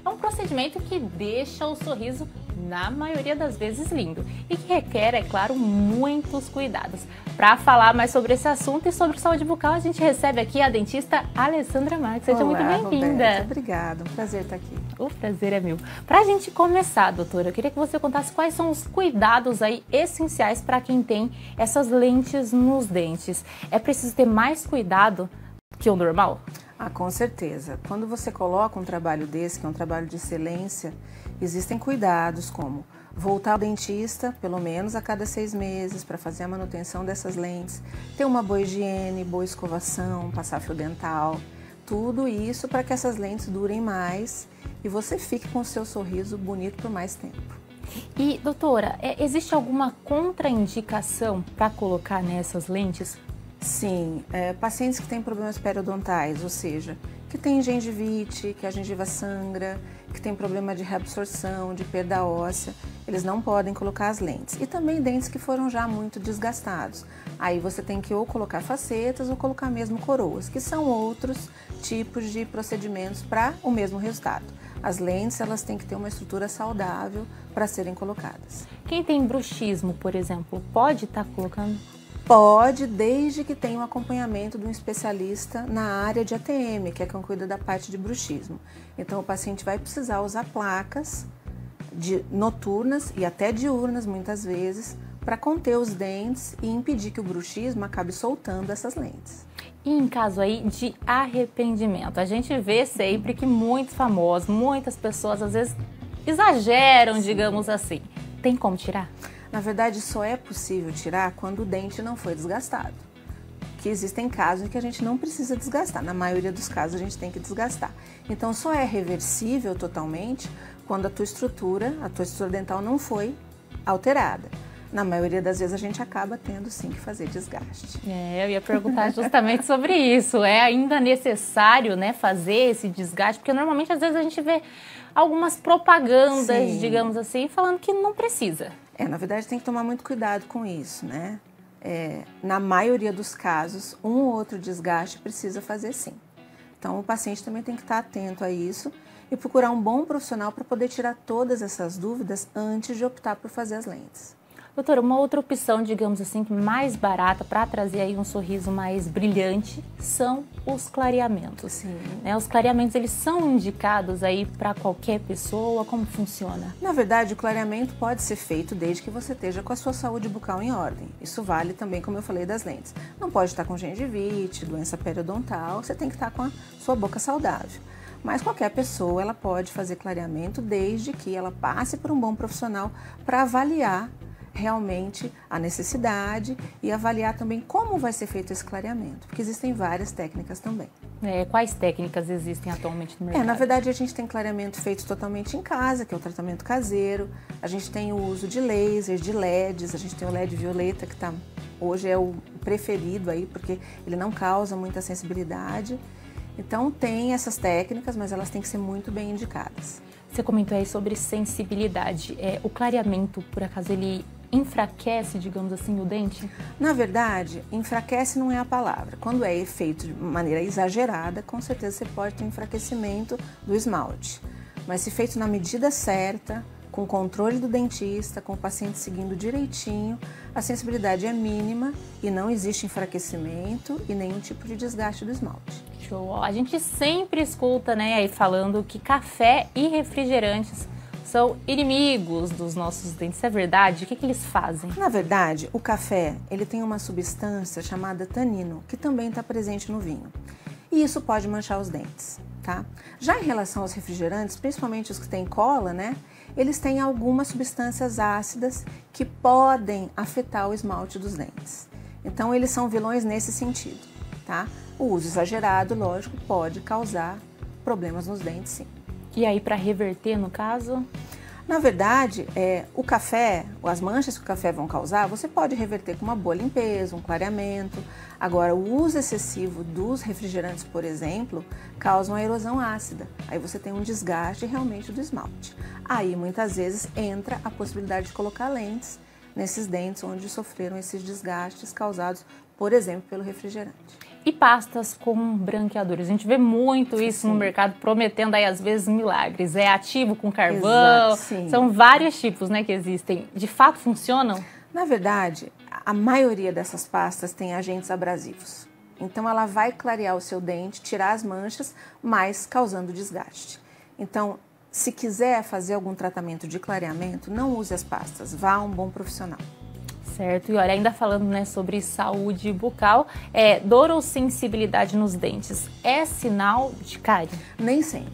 É um procedimento que deixa o sorriso, na maioria das vezes, lindo e que requer, é claro, muitos cuidados. Para falar mais sobre esse assunto e sobre saúde bucal, a gente recebe aqui a dentista Alessandra Marques. Seja muito bem-vinda. Obrigada, um prazer estar aqui. O prazer é meu. Para a gente começar, doutora, eu queria que você contasse quais são os cuidados aí essenciais para quem tem essas lentes nos dentes. É preciso ter mais cuidado que o normal? Com certeza. Quando você coloca um trabalho desse, que é um trabalho de excelência, existem cuidados como voltar ao dentista pelo menos a cada 6 meses para fazer a manutenção dessas lentes, ter uma boa higiene, boa escovação, passar fio dental, tudo isso para que essas lentes durem mais e você fique com o seu sorriso bonito por mais tempo. E, doutora, existe alguma contraindicação para colocar nessas lentes? Sim, pacientes que têm problemas periodontais, ou seja, que tem gengivite, que a gengiva sangra, que tem problema de reabsorção, de perda óssea, eles não podem colocar as lentes. E também dentes que foram já muito desgastados. Aí você tem que ou colocar facetas ou colocar mesmo coroas, que são outros tipos de procedimentos para o mesmo resultado. As lentes, elas têm que ter uma estrutura saudável para serem colocadas. Quem tem bruxismo, por exemplo, pode estar colocando? Pode, desde que tenha um acompanhamento de um especialista na área de ATM, que é quem cuida da parte de bruxismo. Então, o paciente vai precisar usar placas noturnas e até diurnas, muitas vezes, para conter os dentes e impedir que o bruxismo acabe soltando essas lentes. E em caso aí de arrependimento, a gente vê sempre que muitos famosos, muitas pessoas às vezes exageram, digamos assim. Tem como tirar? Na verdade, só é possível tirar quando o dente não foi desgastado. Que existem casos em que a gente não precisa desgastar. Na maioria dos casos, a gente tem que desgastar. Então, só é reversível totalmente quando a tua estrutura dental não foi alterada. Na maioria das vezes, a gente acaba tendo sim que fazer desgaste. Eu ia perguntar justamente sobre isso. É ainda necessário, né, fazer esse desgaste? Porque normalmente, às vezes, a gente vê algumas propagandas, sim, digamos assim, falando que não precisa. Na verdade, tem que tomar muito cuidado com isso, né? Na maioria dos casos, um ou outro desgaste precisa fazer sim. Então, o paciente também tem que estar atento a isso e procurar um bom profissional para poder tirar todas essas dúvidas antes de optar por fazer as lentes. Doutora, uma outra opção, digamos assim, mais barata para trazer aí um sorriso mais brilhante são os clareamentos. Sim. Os clareamentos, eles são indicados aí para qualquer pessoa? Como funciona? Na verdade, o clareamento pode ser feito desde que você esteja com a sua saúde bucal em ordem. Isso vale também, como eu falei, das lentes. Não pode estar com gengivite, doença periodontal, você tem que estar com a sua boca saudável. Mas qualquer pessoa, ela pode fazer clareamento desde que ela passe por um bom profissional para avaliar realmente a necessidade e avaliar também como vai ser feito esse clareamento, porque existem várias técnicas também. Quais técnicas existem atualmente no mercado? Na verdade, a gente tem clareamento feito totalmente em casa, que é o tratamento caseiro. A gente tem o uso de lasers, de LEDs, a gente tem o LED violeta, que hoje é o preferido aí, porque ele não causa muita sensibilidade. Então, tem essas técnicas, mas elas têm que ser muito bem indicadas. Você comentou aí sobre sensibilidade. O clareamento, por acaso, ele enfraquece, digamos assim, o dente? Na verdade, enfraquece não é a palavra. Quando é feito de maneira exagerada, com certeza você pode ter um enfraquecimento do esmalte. Mas se feito na medida certa, com controle do dentista, com o paciente seguindo direitinho, a sensibilidade é mínima e não existe enfraquecimento e nenhum tipo de desgaste do esmalte. Show! A gente sempre escuta, né, aí falando que café e refrigerantes são inimigos dos nossos dentes. É verdade? O que eles fazem? Na verdade, o café ele tem uma substância chamada tanino, que também está presente no vinho. E isso pode manchar os dentes, tá? Já em relação aos refrigerantes, principalmente os que têm cola, né? Eles têm algumas substâncias ácidas que podem afetar o esmalte dos dentes. Então, eles são vilões nesse sentido, tá? O uso exagerado, lógico, pode causar problemas nos dentes, sim. E aí, para reverter, no caso? Na verdade, o café, as manchas que o café vão causar, você pode reverter com uma boa limpeza, um clareamento. Agora, o uso excessivo dos refrigerantes, por exemplo, causa uma erosão ácida. Aí você tem um desgaste realmente do esmalte. Aí, muitas vezes, entra a possibilidade de colocar lentes nesses dentes onde sofreram esses desgastes causados por exemplo, pelo refrigerante. E pastas com branqueadores. A gente vê muito isso no mercado, prometendo aí às vezes milagres. É ativo com carvão, são vários tipos, né, que existem. De fato funcionam? Na verdade, a maioria dessas pastas tem agentes abrasivos. Então ela vai clarear o seu dente, tirar as manchas, mas causando desgaste. Então, se quiser fazer algum tratamento de clareamento, não use as pastas, vá a um bom profissional. Certo, e olha, ainda falando, né, sobre saúde bucal, dor ou sensibilidade nos dentes é sinal de cárie? Nem sempre,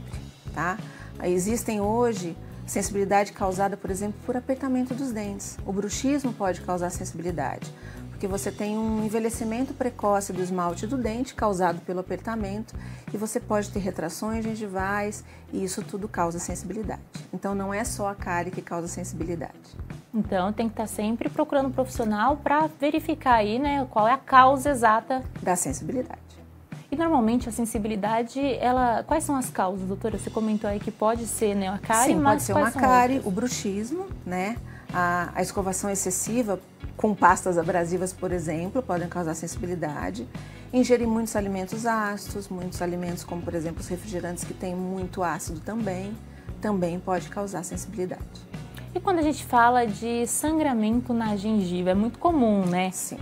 tá? Existem hoje sensibilidade causada, por exemplo, por apertamento dos dentes. O bruxismo pode causar sensibilidade, porque você tem um envelhecimento precoce do esmalte do dente causado pelo apertamento e você pode ter retrações gengivais e isso tudo causa sensibilidade. Então não é só a cárie que causa sensibilidade. Então tem que estar sempre procurando um profissional para verificar aí, né, qual é a causa exata da sensibilidade. E normalmente a sensibilidade, quais são as causas, doutora? Você comentou aí que pode ser, né, a cárie, Sim, mas pode ser uma cárie, o bruxismo, né, a escovação excessiva com pastas abrasivas, por exemplo, podem causar sensibilidade. Ingerir muitos alimentos ácidos, muitos alimentos como, por exemplo, os refrigerantes que têm muito ácido também pode causar sensibilidade. E quando a gente fala de sangramento na gengiva, é muito comum, né? Sim.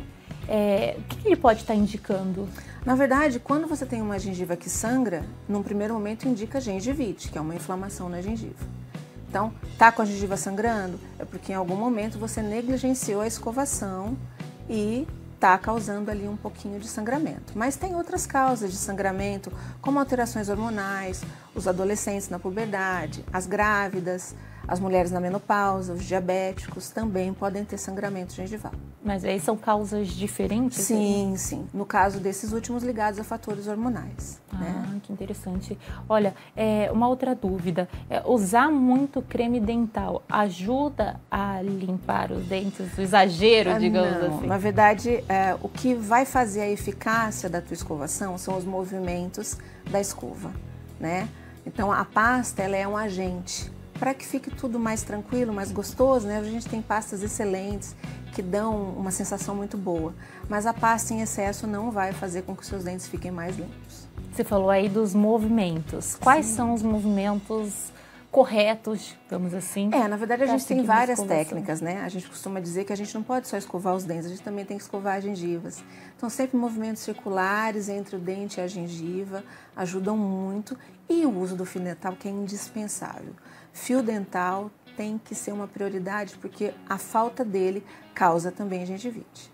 O que ele pode estar indicando? Na verdade, quando você tem uma gengiva que sangra, num primeiro momento indica gengivite, que é uma inflamação na gengiva. Então, tá com a gengiva sangrando? É porque em algum momento você negligenciou a escovação e tá causando ali um pouquinho de sangramento. Mas tem outras causas de sangramento, como alterações hormonais, os adolescentes na puberdade, as grávidas, as mulheres na menopausa, os diabéticos também podem ter sangramento gengival. Mas aí são causas diferentes? Sim, sim. No caso desses últimos ligados a fatores hormonais. Né? Que interessante. Olha, uma outra dúvida. Usar muito creme dental ajuda a limpar os dentes? O exagero, digamos assim? Na verdade, o que vai fazer a eficácia da tua escovação são os movimentos da escova, né? Então, a pasta, ela é um agente. Para que fique tudo mais tranquilo, mais gostoso, né? A gente tem pastas excelentes que dão uma sensação muito boa, mas a pasta em excesso não vai fazer com que os seus dentes fiquem mais limpos. Você falou aí dos movimentos. Quais são os movimentos corretos, vamos assim? Na verdade a gente tem várias técnicas, né? A gente costuma dizer que a gente não pode só escovar os dentes, a gente também tem que escovar as gengivas. Então sempre movimentos circulares entre o dente e a gengiva ajudam muito e o uso do fio dental, que é indispensável. Fio dental tem que ser uma prioridade porque a falta dele causa também gengivite.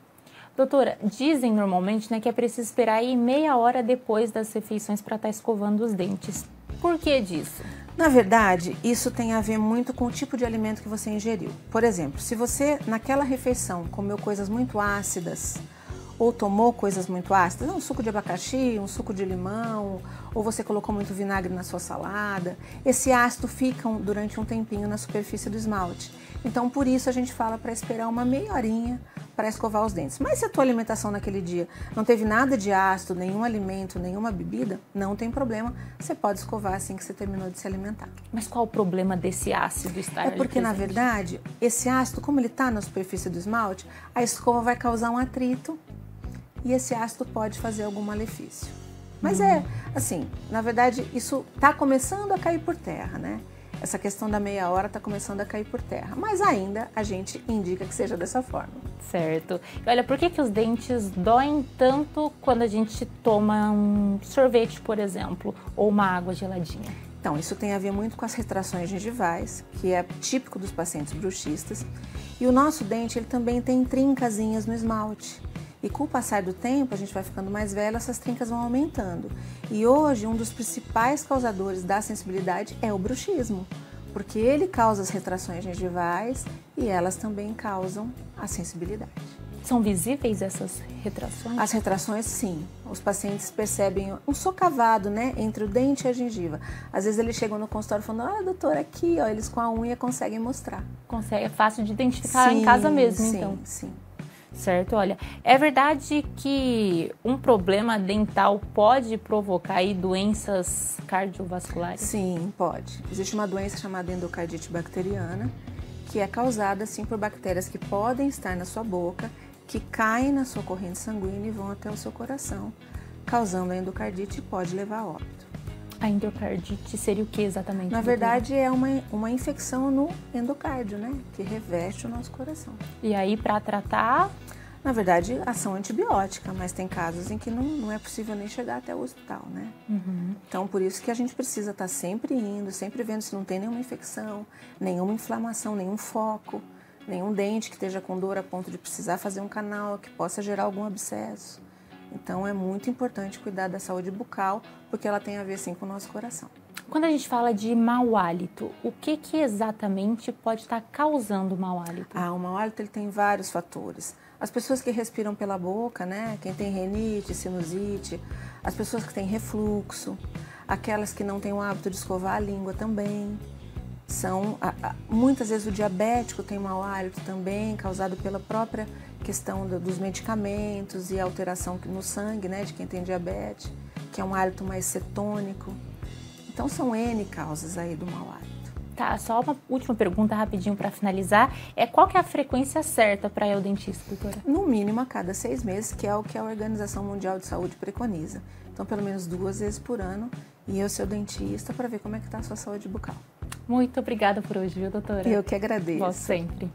Doutora, dizem normalmente, né, que é preciso esperar aí meia hora depois das refeições para estar escovando os dentes. Por que disso? Na verdade, isso tem a ver muito com o tipo de alimento que você ingeriu. Por exemplo, se você naquela refeição comeu coisas muito ácidas ou tomou coisas muito ácidas, um suco de abacaxi, um suco de limão, ou você colocou muito vinagre na sua salada, esse ácido fica durante um tempinho na superfície do esmalte. Então, por isso a gente fala para esperar uma meia horinha para escovar os dentes. Mas se a tua alimentação naquele dia não teve nada de ácido, nenhum alimento, nenhuma bebida, não tem problema, você pode escovar assim que você terminou de se alimentar. Mas qual o problema desse ácido estar ali porque, presente? na verdade, esse ácido, como ele está na superfície do esmalte, a escova vai causar um atrito e esse ácido pode fazer algum malefício. Mas assim, na verdade, isso está começando a cair por terra, né? Essa questão da meia hora está começando a cair por terra, mas ainda a gente indica que seja dessa forma. Certo. E olha, por que os dentes doem tanto quando a gente toma um sorvete, por exemplo, ou uma água geladinha? Então, isso tem a ver muito com as retrações gengivais, que é típico dos pacientes bruxistas. E o nosso dente, ele também tem trincazinhas no esmalte. E com o passar do tempo, a gente vai ficando mais velho, essas trincas vão aumentando. E hoje, um dos principais causadores da sensibilidade é o bruxismo, porque ele causa as retrações gengivais e elas também causam a sensibilidade. São visíveis essas retrações? As retrações, sim. Os pacientes percebem um socavado, né, entre o dente e a gengiva. Às vezes eles chegam no consultório falando, doutora, aqui, ó, eles com a unha conseguem mostrar. Consegue, é fácil de identificar em casa mesmo, então. Sim. Certo, olha, é verdade que um problema dental pode provocar aí doenças cardiovasculares? Sim, pode. Existe uma doença chamada endocardite bacteriana, que é causada, sim, por bactérias que podem estar na sua boca que caem na sua corrente sanguínea e vão até o seu coração, causando a endocardite e pode levar a óbito. A endocardite seria o que exatamente? Na verdade, é uma infecção no endocárdio, né? Que reveste o nosso coração. E aí, para tratar? Na verdade, ação antibiótica, mas tem casos em que não é possível nem chegar até o hospital, né? Então, por isso que a gente precisa estar sempre indo, sempre vendo se não tem nenhuma infecção, nenhuma inflamação, nenhum foco, nenhum dente que esteja com dor a ponto de precisar fazer um canal, que possa gerar algum abscesso. Então, é muito importante cuidar da saúde bucal, porque ela tem a ver, sim, com o nosso coração. Quando a gente fala de mau hálito, o que exatamente pode estar causando o mau hálito? O mau hálito ele tem vários fatores. As pessoas que respiram pela boca, né? Quem tem rinite, sinusite, as pessoas que têm refluxo, aquelas que não têm o hábito de escovar a língua também. Muitas vezes o diabético tem mau hálito também, causado pela própria questão dos medicamentos e alteração no sangue, né? De quem tem diabetes, que é um hálito mais cetônico. Então são N causas aí do mau hálito. Tá, só uma última pergunta rapidinho para finalizar. Qual que é a frequência certa para ir ao dentista, doutora? No mínimo a cada 6 meses, que é o que a Organização Mundial de Saúde preconiza. Então, pelo menos 2 vezes por ano, ir ao seu dentista para ver como é que está a sua saúde bucal. Muito obrigada por hoje, viu, doutora? Eu que agradeço. Volte sempre.